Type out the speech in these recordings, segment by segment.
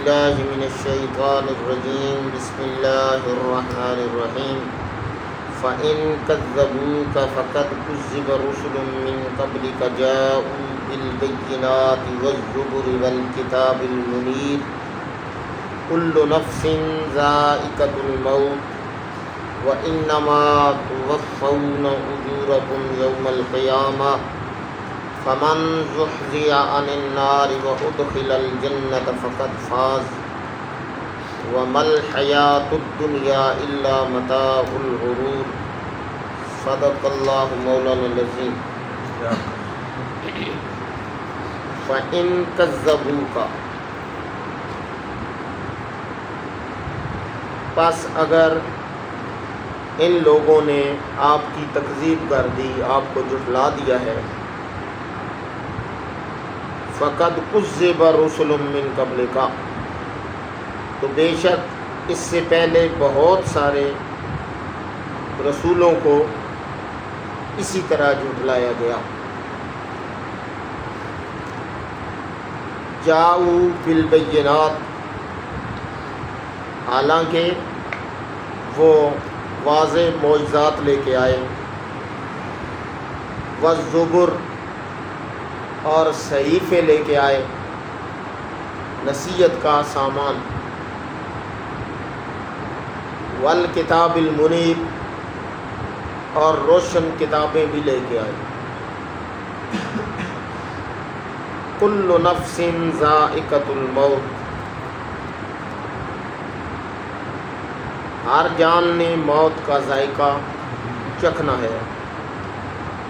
بالله من الشيطان الرجيم بسم الله الرحمن الرحيم فإن كذبوك فقد كذب رسل من قبلك جاءوا بالبينات والزبر والكتاب المنير كل نفس ذائقة الموت وإنما توفون أجوركم يوم القيامة فمن زحزح عن النار وأدخل الجنة فقد فاز وما الحياة الدنيا إلا متاع الغرور صدق الله مولانا العظيم فإن كذبوك پس اگر ان لوگوں نے آپ کی تکذیب کر دی، آپ کو جھٹلا دیا ہے، فقد کذب رسل من قبلک، تو بے شک اس سے پہلے بہت سارے رسولوں کو اسی طرح جھٹلایا گیا۔ جاؤ بالبینات، حالانکہ وہ واضح معجزات لے کے آئے، والزبر، اور صحیفے لے کے آئے، نصیحت کا سامان، والکتاب المنیر، اور روشن کتابیں بھی لے کے آئے۔ کل نفس ذائقۃ الموت، ہر جان نے موت کا ذائقہ چکھنا ہے۔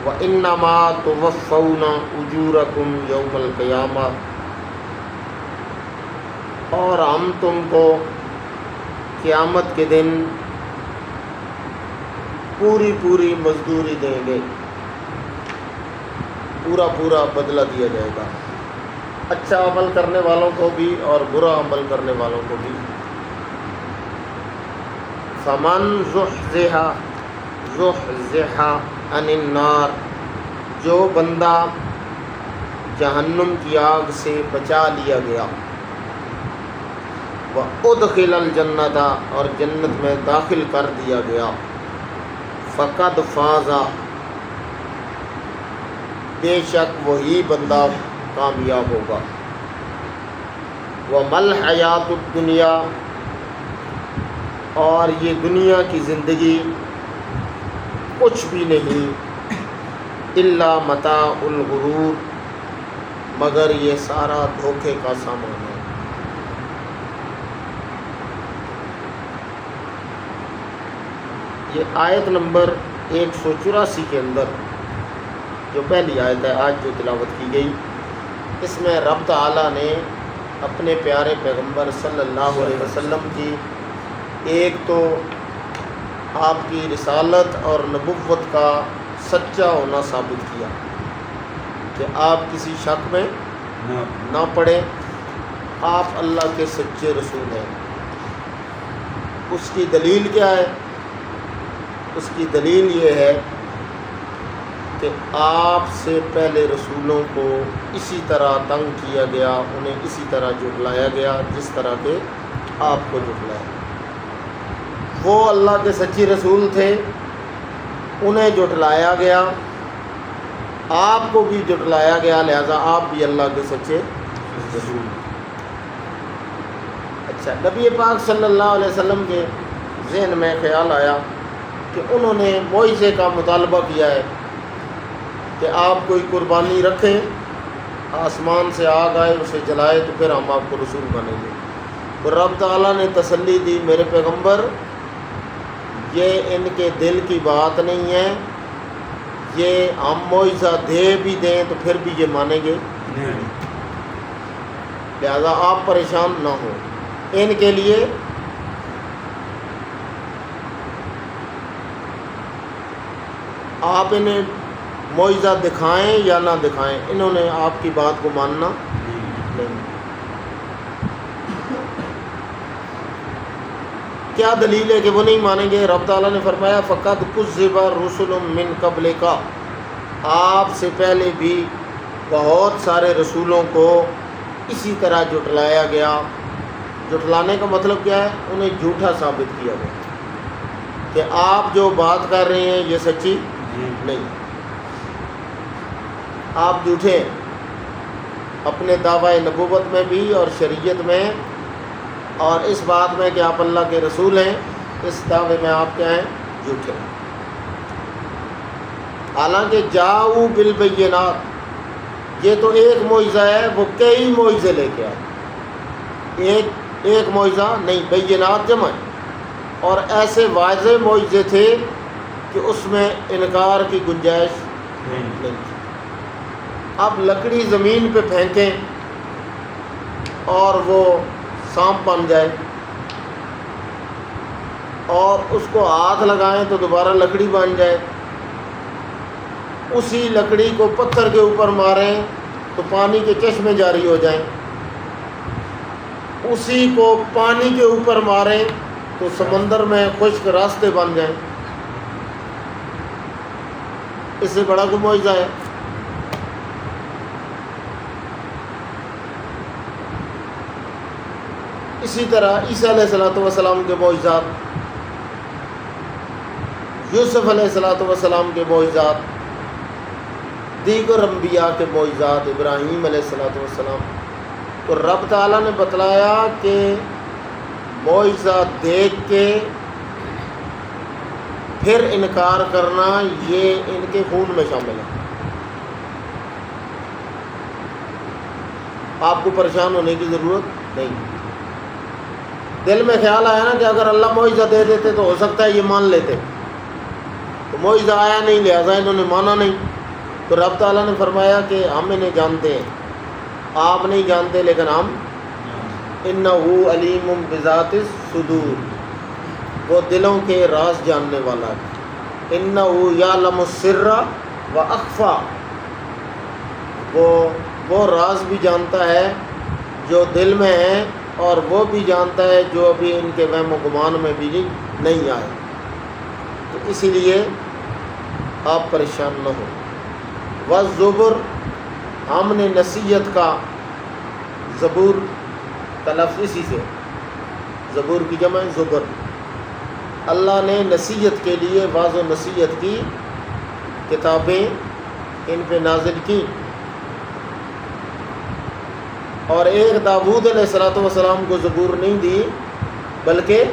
وَإِنَّمَا تُوَفَّوْنَ أُجُورَكُمْ يَوْمَ الْقِيَامَةِ، اور ہم تم کو قیامت کے دن پوری پوری مزدوری دیں گے، پورا پورا بدلہ دیا جائے گا، اچھا عمل کرنے والوں کو بھی اور برا عمل کرنے والوں کو بھی۔ فمن زحزح عن النار، جو بندہ جہنم کی آگ سے بچا لیا گیا، وَأُدْخِلَ الْجَنَّةَ، اور جنت میں داخل کر دیا گیا، فقد فاز، بے شک وہی بندہ کامیاب ہوگا۔ وَمَا الْحَيَاةُ الدُّنْيَا، اور یہ دنیا کی زندگی کچھ بھی نہیں، الا متاع الغرور، مگر یہ سارا دھوکے کا سامان ہے۔ یہ آیت نمبر 184 کے اندر جو پہلی آیت ہے آج جو تلاوت کی گئی، اس میں رب تعالیٰ نے اپنے پیارے پیغمبر صلی اللہ علیہ وسلم کی ایک تو آپ کی رسالت اور نبوت کا سچا ہونا ثابت کیا کہ آپ کسی شک میں نہ پڑیں، آپ اللہ کے سچے رسول ہیں۔ اس کی دلیل کیا ہے؟ اس کی دلیل یہ ہے کہ آپ سے پہلے رسولوں کو اسی طرح تنگ کیا گیا، انہیں اسی طرح جھٹلایا گیا جس طرح کہ آپ کو جھٹلایا۔ وہ اللہ کے سچے رسول تھے، انہیں جھٹلایا گیا، آپ کو بھی جھٹلایا گیا، لہذا آپ بھی اللہ کے سچے رسول۔ اچھا، نبی پاک صلی اللہ علیہ وسلم کے ذہن میں خیال آیا کہ انہوں نے معجزے کا مطالبہ کیا ہے کہ آپ کوئی قربانی رکھیں، آسمان سے آگ آئے، اسے جلائے تو پھر ہم آپ کو رسول بنیں گے۔ تو رب تعالیٰ نے تسلی دی، میرے پیغمبر یہ ان کے دل کی بات نہیں ہے، یہ ہم معجزہ دے بھی دیں تو پھر بھی یہ مانیں گے نہیں، لہذا آپ پریشان نہ ہوں۔ ان کے لیے آپ انہیں معجزہ دکھائیں یا نہ دکھائیں، انہوں نے آپ کی بات کو ماننا نہیں۔ کیا دلیل ہے کہ وہ نہیں مانیں گے؟ رب تعالیٰ نے فرمایا فقد کذب رسل من قبلک، آپ سے پہلے بھی بہت سارے رسولوں کو اسی طرح جھٹلایا گیا، جھٹلانے کا مطلب کیا ہے؟ انہیں جھوٹا ثابت کیا گیا کہ آپ جو بات کر رہے ہیں یہ سچی نہیں، آپ جھوٹے ہیں اپنے دعوی نبوت میں بھی اور شریعت میں، اور اس بات میں کہ آپ اللہ کے رسول ہیں، اس دعوے میں آپ کیا ہیں؟ جھوٹے ہیں۔ حالانکہ جاؤ بالبینات، یہ تو ایک معجزہ ہے، وہ کئی معجزے لے کے آئے، ایک معجزہ نہیں، بینات جمع ہے، اور ایسے واضح معجزے تھے کہ اس میں انکار کی گنجائش نہیں تھی۔ اب لکڑی زمین پہ پھینکیں اور وہ سانپ بن جائے، اور اس کو ہاتھ لگائیں تو دوبارہ لکڑی بن جائے، اسی لکڑی کو پتھر کے اوپر ماریں تو پانی کے چشمے جاری ہو جائیں، اسی کو پانی کے اوپر ماریں تو سمندر میں خشک راستے بن جائیں، اس سے بڑا کوئی معجزہ ہے؟ اسی طرح عیسیٰ علیہ السلام کے معجزات، یوسف علیہ السلام کے معجزات، دیگر انبیاء کے معجزات، ابراہیم علیہ السلام، تو رب تعالیٰ نے بتلایا کہ معجزہ دیکھ کے پھر انکار کرنا یہ ان کے خون میں شامل ہے۔ آپ کو پریشان ہونے کی ضرورت نہیں۔ دل میں خیال آیا نا کہ اگر اللہ معجزہ دے دیتے تو ہو سکتا ہے یہ مان لیتے، تو معجزہ آیا نہیں لہٰذا انہوں نے مانا نہیں، تو رب تعالیٰ نے فرمایا کہ ہم انہیں جانتے ہیں، آپ نہیں جانتے لیکن ہم، انہ علیم بذات الصدور، وہ دلوں کے راز جاننے والا ہے، انہ یعلم السر و اخفا، وہ راز بھی جانتا ہے جو دل میں ہے، اور وہ بھی جانتا ہے جو ابھی ان کے وہم و گمان میں بھی نہیں آئے، تو اسی لیے آپ پریشان نہ ہو۔ والزبر، ہم نے نصیحت کا، زبور کا لفظ اسی سے، زبور کی جمع زبر، اللہ نے نصیحت کے لیے واضح و نصیحت کی کتابیں ان پہ نازل کی، اور ایک داؤد علیہ السلام کو زبور نہیں دی، بلکہ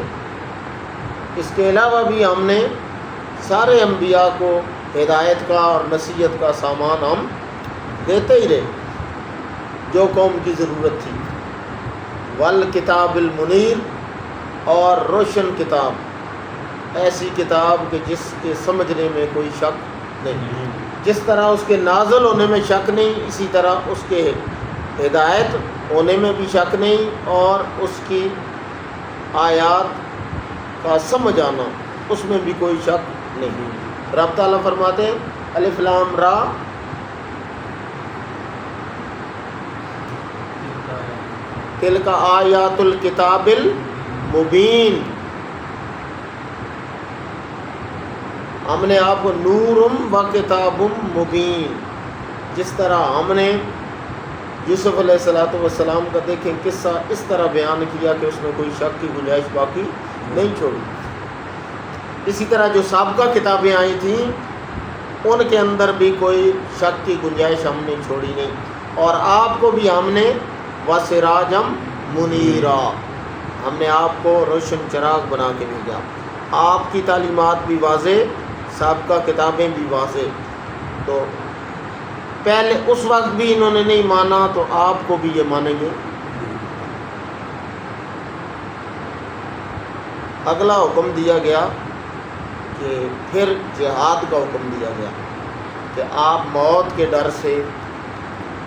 اس کے علاوہ بھی ہم نے سارے انبیاء کو ہدایت کا اور نصیحت کا سامان ہم دیتے ہی رہے جو قوم کی ضرورت تھی۔ والکتاب المنیر، اور روشن کتاب، ایسی کتاب کہ جس کے سمجھنے میں کوئی شک نہیں، جس طرح اس کے نازل ہونے میں شک نہیں، اسی طرح اس کے ہدایت ہونے میں بھی شک نہیں، اور اس کی آیات کا سمجھ آنا اس میں بھی کوئی شک نہیں۔ رب تعالیٰ فرماتے ہیں الف لام را، تلک آیات الکتاب المبین، ہم نے آپ کو نورم و کتاب مبین، جس طرح ہم نے یوسف علیہ السلام کا دیکھیں قصہ اس طرح بیان کیا کہ اس میں کوئی شک کی گنجائش باقی نہیں چھوڑی، اسی طرح جو سابقہ کتابیں آئی تھیں ان کے اندر بھی کوئی شک کی گنجائش ہم نے چھوڑی نہیں، اور آپ کو بھی ہم نے وسراجم منیرا، ہم نے آپ کو روشن چراغ بنا کے بھیجا، آپ کی تعلیمات بھی واضح، سابقہ کتابیں بھی واضح، تو پہلے اس وقت بھی انہوں نے نہیں مانا تو آپ کو بھی یہ مانیں گے۔ اگلا حکم دیا گیا کہ پھر جہاد کا حکم دیا گیا کہ آپ موت کے ڈر سے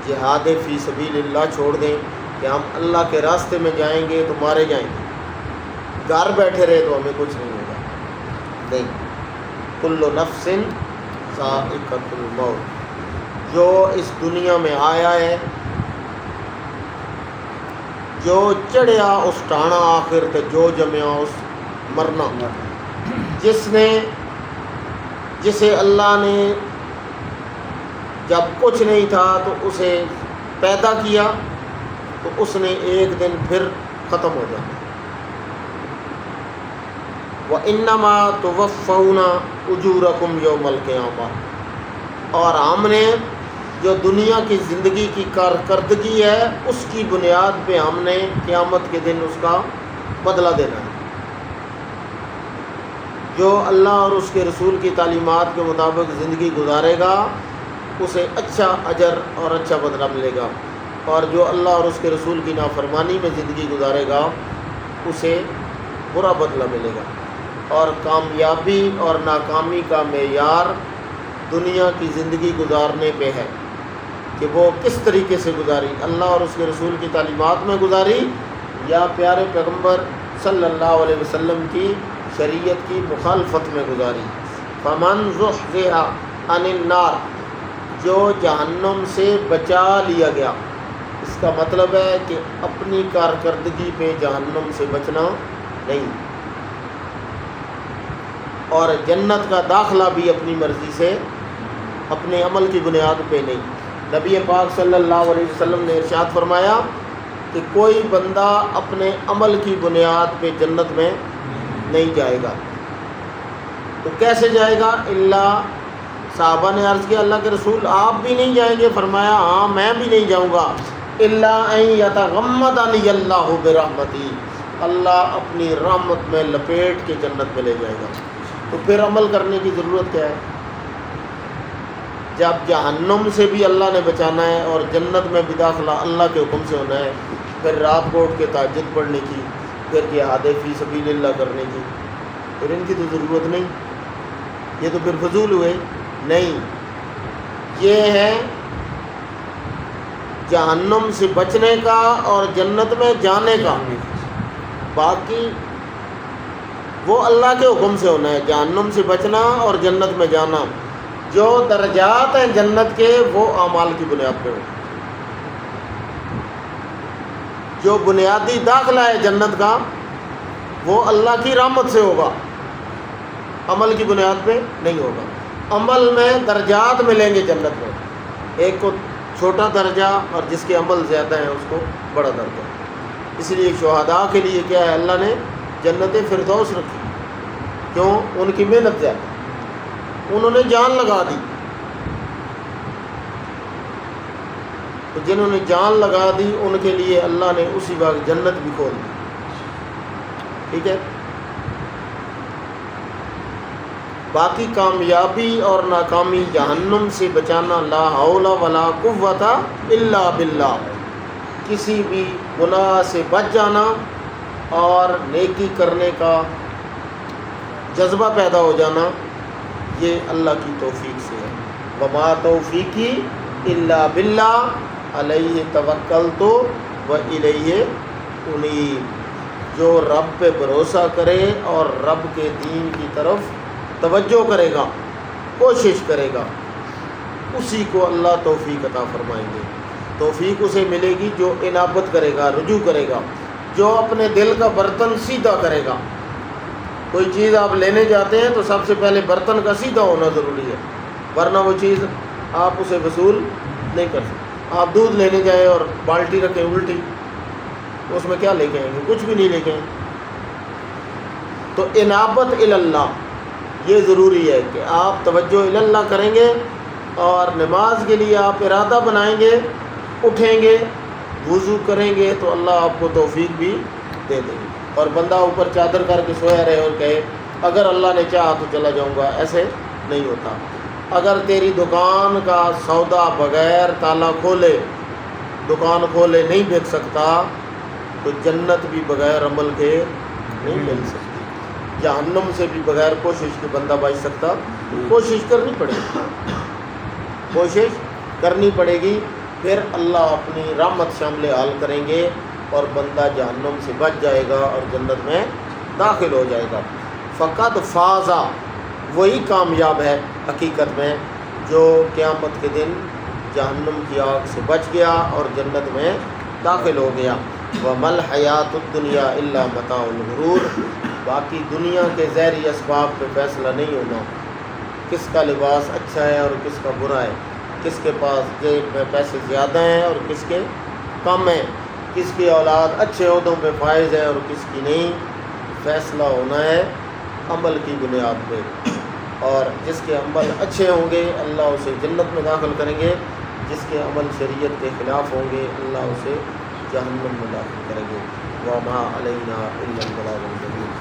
جہاد فی سبیل اللہ چھوڑ دیں کہ ہم اللہ کے راستے میں جائیں گے تو مارے جائیں گے، گھر بیٹھے رہے تو ہمیں کچھ نہیں ہوگا، نہیں، کل نفس ذائقۃ الموت، جو اس دنیا میں آیا ہے، جو چڑھیا اس ٹانا آخر تے جو جمیا اس مرنا، جسے اللہ نے جب کچھ نہیں تھا تو اسے پیدا کیا، تو اس نے ایک دن پھر ختم ہو جانا۔ وَإِنَّمَا تُوَفَّوْنَ أُجُورَكُمْ يَوْمَ الْقِيَامَةِ، اور ہم نے جو دنیا کی زندگی کی کارکردگی ہے اس کی بنیاد پہ ہم نے قیامت کے دن اس کا بدلہ دینا ہے۔ جو اللہ اور اس کے رسول کی تعلیمات کے مطابق زندگی گزارے گا اسے اچھا اجر اور اچھا بدلہ ملے گا، اور جو اللہ اور اس کے رسول کی نافرمانی میں زندگی گزارے گا اسے برا بدلہ ملے گا۔ اور کامیابی اور ناکامی کا معیار دنیا کی زندگی گزارنے پہ ہے کہ وہ کس طریقے سے گزاری، اللہ اور اس کے رسول کی تعلیمات میں گزاری یا پیارے پیغمبر صلی اللہ علیہ وسلم کی شریعت کی مخالفت میں گزاری۔ فمن زحزح عن النار، جو جہنم سے بچا لیا گیا، اس کا مطلب ہے کہ اپنی کارکردگی پہ جہنم سے بچنا نہیں، اور جنت کا داخلہ بھی اپنی مرضی سے اپنے عمل کی بنیاد پہ نہیں۔ نبی پاک صلی اللہ علیہ وسلم نے ارشاد فرمایا کہ کوئی بندہ اپنے عمل کی بنیاد پہ جنت میں نہیں جائے گا۔ تو کیسے جائے گا؟ اللہ، صحابہ نے عرض کیا اللہ کے رسول آپ بھی نہیں جائیں گے؟ فرمایا ہاں میں بھی نہیں جاؤں گا، الا ان یتغمدنی اللہ برحمتی، اللہ اپنی رحمت میں لپیٹ کے جنت میں لے جائے گا۔ تو پھر عمل کرنے کی ضرورت کیا ہے؟ جب جہنم سے بھی اللہ نے بچانا ہے اور جنت میں بھی داخلہ اللہ کے حکم سے ہونا ہے، پھر رات کو اٹھ کے تہجد پڑھنے کی، پھر جہاد فی سبیل اللہ کرنے کی، پھر ان کی تو ضرورت نہیں، یہ تو پھر فضول ہوئے نہیں۔ یہ ہے جہنم سے بچنے کا اور جنت میں جانے کا، باقی وہ اللہ کے حکم سے ہونا ہے، جہنم سے بچنا اور جنت میں جانا۔ جو درجات ہیں جنت کے وہ اعمال کی بنیاد پہ ہو، جو بنیادی داخلہ ہے جنت کا وہ اللہ کی رحمت سے ہوگا، عمل کی بنیاد پہ نہیں ہوگا۔ عمل میں درجات ملیں گے جنت میں، ایک کو چھوٹا درجہ اور جس کے عمل زیادہ ہیں اس کو بڑا درجہ۔ اس لیے شہداء کے لیے کیا ہے، اللہ نے جنت فردوس رکھی، کیوں؟ ان کی محنت زیادہ، انہوں نے جان لگا دی۔ تو جنہوں نے جان لگا دی ان کے لیے اللہ نے اسی وقت جنت بھی کھول دی، ٹھیک ہے۔ باقی کامیابی اور ناکامی جہنم سے بچانا، لا حول ولا قوت الا باللہ، کسی بھی گناہ سے بچ جانا اور نیکی کرنے کا جذبہ پیدا ہو جانا، یہ اللہ کی توفیق سے ہے۔ وما توفیقی الا باللہ علیہ توکلت والیہ انیب، جو رب پہ بھروسہ کرے اور رب کے دین کی طرف توجہ کرے گا، کوشش کرے گا، اسی کو اللہ توفیق عطا فرمائیں گے۔ توفیق اسے ملے گی جو انابت کرے گا، رجوع کرے گا، جو اپنے دل کا برتن سیدھا کرے گا۔ کوئی چیز آپ لینے جاتے ہیں تو سب سے پہلے برتن کا سیدھا ہونا ضروری ہے، ورنہ وہ چیز آپ اسے وصول نہیں کر سکتے۔ آپ دودھ لینے جائیں اور بالٹی رکھیں الٹی، اس میں کیا لے کے آئیں گے؟ کچھ بھی نہیں لے کے آئیں۔ تو انابت اللہ، یہ ضروری ہے کہ آپ توجہ اللہ کریں گے، اور نماز کے لیے آپ ارادہ بنائیں گے، اٹھیں گے، وضو کریں گے تو اللہ آپ کو توفیق بھی دے دے گی۔ اور بندہ اوپر چادر کر کے سویا رہے اور کہے اگر اللہ نے چاہا تو چلا جاؤں گا، ایسے نہیں ہوتا۔ اگر تیری دکان کا سودا بغیر تالا کھولے، دکان کھولے نہیں بیچ سکتا، تو جنت بھی بغیر عمل کے نہیں مل سکتی، جہنم سے بھی بغیر کوشش کے بندہ بچ سکتا۔ کوشش کرنی پڑے گی، کوشش کرنی پڑے گی، پھر اللہ اپنی رحمت شامل حال کریں گے اور بندہ جہنم سے بچ جائے گا اور جنت میں داخل ہو جائے گا۔ فقط فازا، وہی کامیاب ہے حقیقت میں جو قیامت کے دن جہنم کی آگ سے بچ گیا اور جنت میں داخل ہو گیا۔ وَمَا الْحَيَاةُ الدُّنْيَا إِلَّا مَتَاعُ الْغُرُورِ، باقی دنیا کے ظاہری اسباب پہ فیصلہ نہیں ہونا، کس کا لباس اچھا ہے اور کس کا برا ہے، کس کے پاس جیب میں پیسے زیادہ ہیں اور کس کے کم ہیں، کس کی اولاد اچھے عہدوں پہ فائز ہے اور کس کی نہیں، فیصلہ ہونا ہے عمل کی بنیاد پہ، اور جس کے عمل اچھے ہوں گے اللہ اسے جنت میں داخل کریں گے، جس کے عمل شریعت کے خلاف ہوں گے اللہ اسے جہنم میں داخل کریں گے۔ وما علینا الا البلاغ المبین۔